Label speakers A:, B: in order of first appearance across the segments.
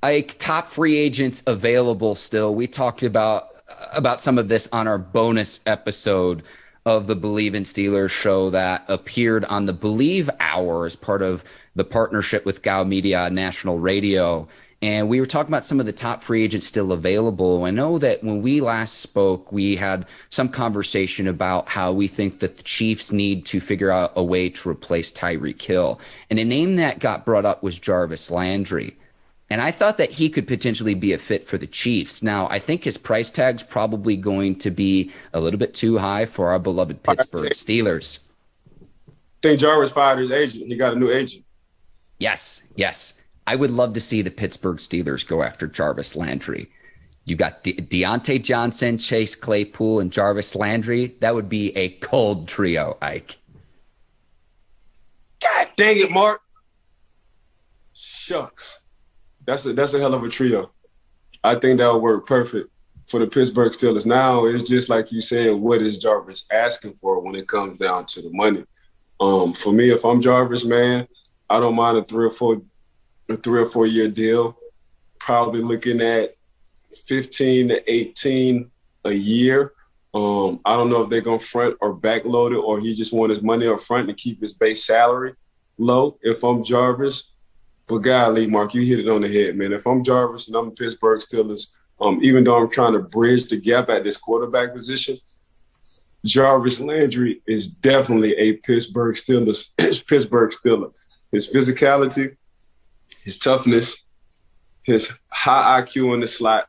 A: Ike, top free agents available still. We talked about some of this on our bonus episode of the Bleav in Steelers show that appeared on the Bleav Hour as part of the partnership with Gow Media National Radio. And we were talking about some of the top free agents still available. I know that when we last spoke, we had some conversation about how we think that the Chiefs need to figure out a way to replace Tyreek Hill. And a name that got brought up was Jarvis Landry. And I thought that he could potentially be a fit for the Chiefs. Now, I think his price tag's probably going to be a little bit too high for our beloved Pittsburgh Steelers.
B: I think Jarvis fired his agent. He got a new agent.
A: Yes, yes. I would love to see the Pittsburgh Steelers go after Jarvis Landry. You got Deontay Johnson, Chase Claypool, and Jarvis Landry. That would be a cold trio, Ike.
B: God dang it, Mark. Shucks. That's a hell of a trio. I think that would work perfect for the Pittsburgh Steelers. Now it's just like you said, what is Jarvis asking for when it comes down to the money? For me, if I'm Jarvis, man, I don't mind a 3 or 4 year deal. Probably looking at 15 to 18 a year. I don't know if they're gonna front or backload it, or he just want his money up front to keep his base salary low. If I'm Jarvis. But golly, Mark, you hit it on the head, man. If I'm Jarvis and I'm the Pittsburgh Steelers, even though I'm trying to bridge the gap at this quarterback position, Jarvis Landry is definitely a Pittsburgh Steelers. Pittsburgh Steeler. His physicality, his toughness, his high IQ in the slot,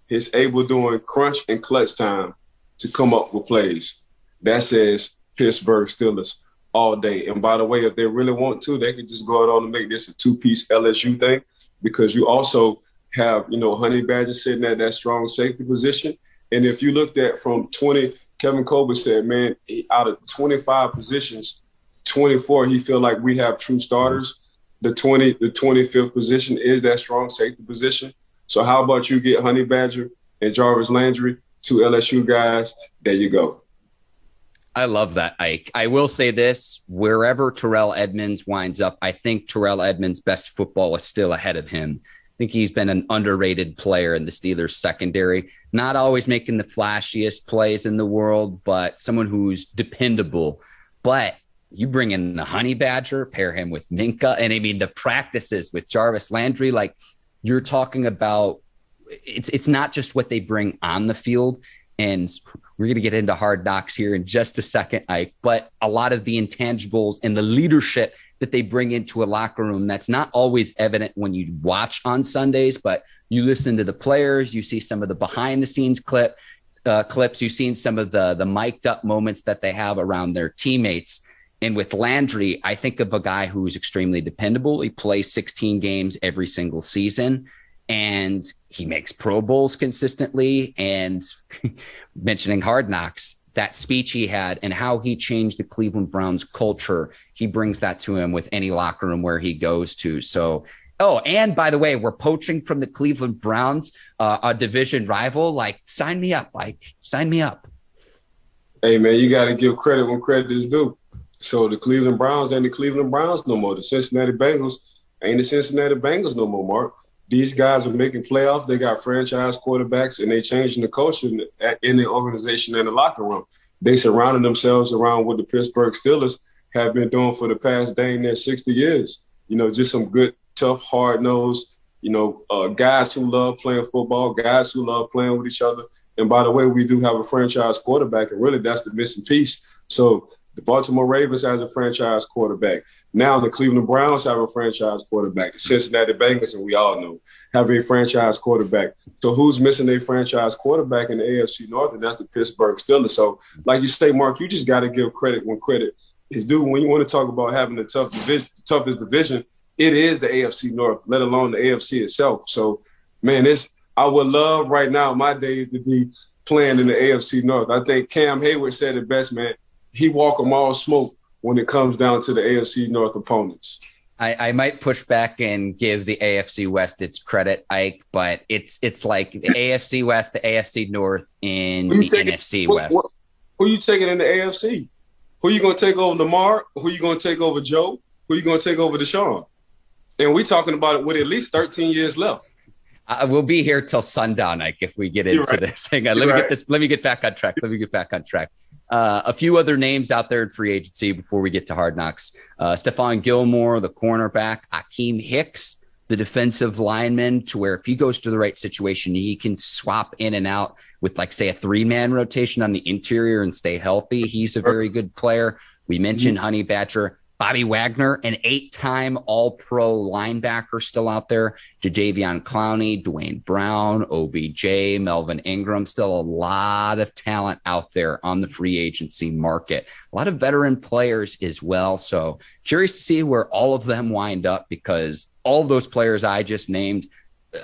B: his able doing crunch and clutch time to come up with plays. That says Pittsburgh Steelers all day. And by the way, if they really want to, they could just go out on and make this a two-piece LSU thing, because you also have, Honey Badger sitting at that strong safety position. And if you looked at from 20, Kevin Colbert said, man, out of 25 positions, 24, he feel like we have true starters. The 25th position is that strong safety position. So how about you get Honey Badger and Jarvis Landry, two LSU guys? There you go.
A: I love that, Ike. I will say this, wherever Terrell Edmunds winds up, I think Terrell Edmunds' best football is still ahead of him. I think he's been an underrated player in the Steelers secondary, not always making the flashiest plays in the world, but someone who's dependable. But you bring in the Honey Badger, pair him with Minka, and I mean the practices with Jarvis Landry, like you're talking about, it's not just what they bring on the field. And we're going to get into Hard Knocks here in just a second, Ike, but a lot of the intangibles and the leadership that they bring into a locker room that's not always evident when you watch on Sundays, but you listen to the players, you see some of the behind the scenes clips, you've seen some of the mic'd up moments that they have around their teammates. And with Landry, I think of a guy who's extremely dependable. He plays 16 games every single season, and he makes Pro Bowls consistently. And mentioning Hard Knocks, that speech he had and how he changed the Cleveland Browns culture, he brings that to him with any locker room where he goes to. So, and by the way, we're poaching from the Cleveland Browns, a division rival. Like, sign me up, Mike. Sign me up.
B: Hey, man, you got to give credit when credit is due. So the Cleveland Browns ain't the Cleveland Browns no more. The Cincinnati Bengals ain't the Cincinnati Bengals no more, Mark. These guys are making playoffs. They got franchise quarterbacks, and they changing the culture in the organization and the locker room. They surrounded themselves around what the Pittsburgh Steelers have been doing for the past dang near 60 years. Just some good, tough, hard-nosed, guys who love playing football, guys who love playing with each other. And by the way, we do have a franchise quarterback, and really that's the missing piece. So the Baltimore Ravens has a franchise quarterback. Now the Cleveland Browns have a franchise quarterback. The Cincinnati Bengals, and we all know, have a franchise quarterback. So who's missing a franchise quarterback in the AFC North? And that's the Pittsburgh Steelers. So like you say, Mark, you just got to give credit when credit is due. When you want to talk about having the toughest division, it is the AFC North, let alone the AFC itself. So, man, I would love right now my days to be playing in the AFC North. I think Cam Hayward said it best, man. He walk them all smoke when it comes down to the AFC North opponents.
A: I might push back and give the AFC West its credit, Ike, but it's like the AFC West, the AFC North in the NFC West.
B: Who you taking in the AFC? Who you going to take over Lamar? Who you going to take over Joe? Who you going to take over Deshaun? And we talking about it with at least 13 years left.
A: We'll be here till sundown, Ike, if we get into this. Hang on, let me get back on track. A few other names out there in free agency before we get to Hard Knocks. Stephon Gilmore, the cornerback. Akeem Hicks, the defensive lineman, to where if he goes to the right situation, he can swap in and out with, like, say, a 3-man rotation on the interior and stay healthy. He's a very good player. We mentioned Honey Badger. Bobby Wagner, an 8-time All-Pro linebacker, still out there. Jadeveon Clowney, Dwayne Brown, OBJ, Melvin Ingram. Still a lot of talent out there on the free agency market. A lot of veteran players as well. So curious to see where all of them wind up, because all of those players I just named,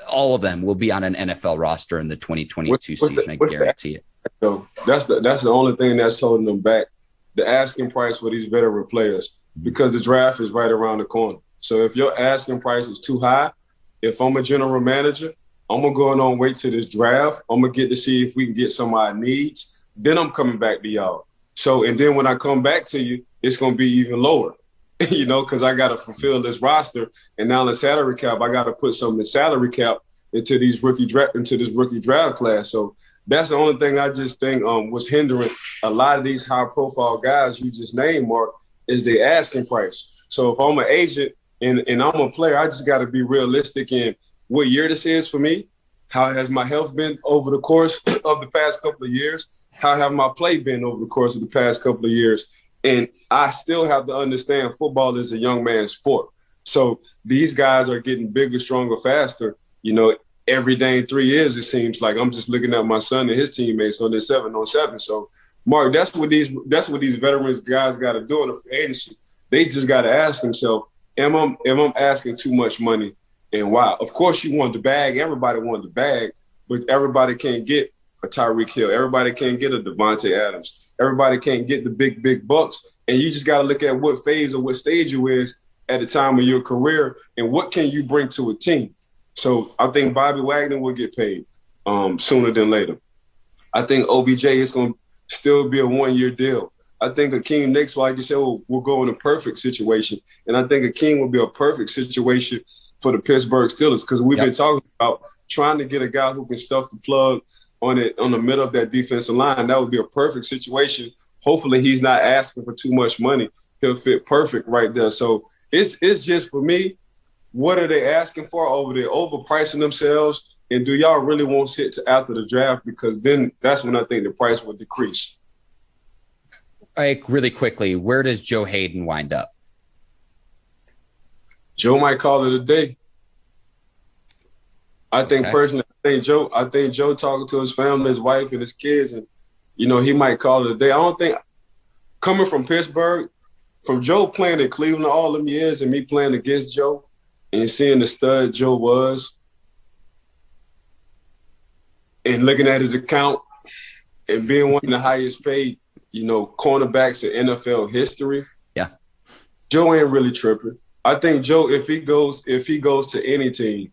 A: all of them will be on an NFL roster in the 2022 season. I guarantee it.
B: So that's the only thing that's holding them back. The asking price for these veteran players, because the draft is right around the corner. So if your asking price is too high, if I'm a general manager, I'm going to go on wait till this draft. I'm going to get to see if we can get some of our needs. Then I'm coming back to y'all. So, and then when I come back to you, it's going to be even lower, because I got to fulfill this roster. And now in the salary cap, I got to put some in the salary cap into this rookie draft class. So that's the only thing I just think was hindering a lot of these high-profile guys you just named, Mark, is the asking price. So if I'm an agent and I'm a player, I just got to be realistic in what year this is for me. How has my health been over the course of the past couple of years? How have my play been over the course of the past couple of years? And I still have to understand football is a young man's sport. So these guys are getting bigger, stronger, faster, every day in 3 years, it seems like. I'm just looking at my son and his teammates on this 7-on-7. So, Mark, that's what these veterans guys got to do in the free agency. They just got to ask themselves, am I asking too much money, and why? Of course, you want the bag. Everybody wants the bag, but everybody can't get a Tyreek Hill. Everybody can't get a Devontae Adams. Everybody can't get the big bucks. And you just got to look at what phase or what stage you is at the time of your career and what can you bring to a team. So I think Bobby Wagner will get paid sooner than later. I think OBJ is going to still be a 1-year deal. I think Akeem Nicks, like you said, will go in a perfect situation. And I think Akeem will be a perfect situation for the Pittsburgh Steelers, because we've been talking about trying to get a guy who can stuff the plug on the middle of that defensive line. That would be a perfect situation. Hopefully he's not asking for too much money. He'll fit perfect right there. So it's just, for me, what are they asking for over there? Overpricing themselves? And do y'all really want to sit to after the draft? Because then that's when I think the price will decrease.
A: Really quickly, where does Joe Hayden wind up?
B: Joe might call it a day. I think personally, I think Joe talking to his family, his wife, and his kids, and he might call it a day. I don't think, coming from Pittsburgh, from Joe playing in Cleveland all them years and me playing against Joe and seeing the stud Joe was, and looking at his account and being one of the highest paid, cornerbacks in NFL history. Yeah. Joe ain't really tripping. I think Joe, if he goes to any team,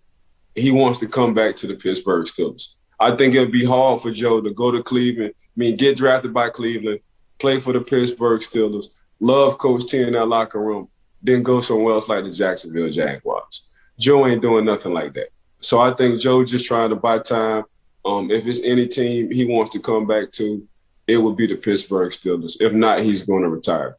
B: he wants to come back to the Pittsburgh Steelers. I think it'd be hard for Joe to go to Cleveland, get drafted by Cleveland, play for the Pittsburgh Steelers, love Coach T in that locker room, then go somewhere else like the Jacksonville Jaguars. Joe ain't doing nothing like that. So I think Joe just trying to buy time. If it's any team he wants to come back to, it would be the Pittsburgh Steelers. If not, he's going to retire.